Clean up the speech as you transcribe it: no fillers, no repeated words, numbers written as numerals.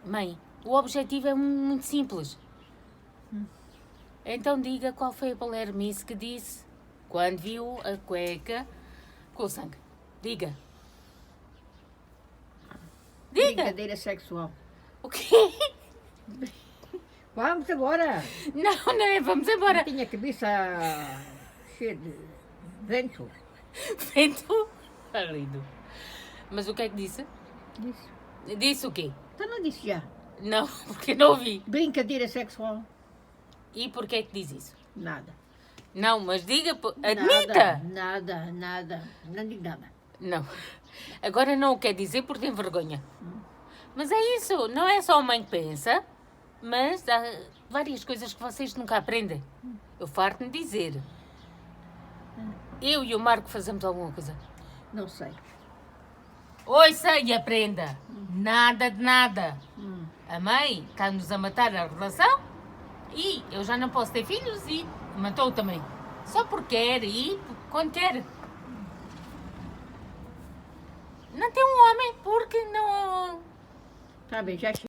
Mãe, o objetivo é muito simples. Então diga qual foi a palermice que disse quando viu a cueca com o sangue. Diga. Diga. Brincadeira sexual. O quê? Vamos agora. Não é, vamos embora. Tinha a cabeça cheia de vento. Vento? Está lindo. Mas o que é que disse? Disse. Disse o quê? Então não disse já. Não, porque não ouvi. Brincadeira sexual. E porquê é que diz isso? Nada. Não, mas diga, admita! Nada. Não digo nada. Não. Agora não o quer dizer porque tem vergonha. Mas é isso, não é só a mãe que pensa, mas há várias coisas que vocês nunca aprendem. Eu farto-me dizer. Eu e o Marco fazemos alguma coisa. Não sei. Ouça e aprenda. Nada de nada. A mãe está-nos a matar a relação e eu já não posso ter filhos e matou também. Só porque quer e quando quer. Não tem um homem porque não... Tá bem, já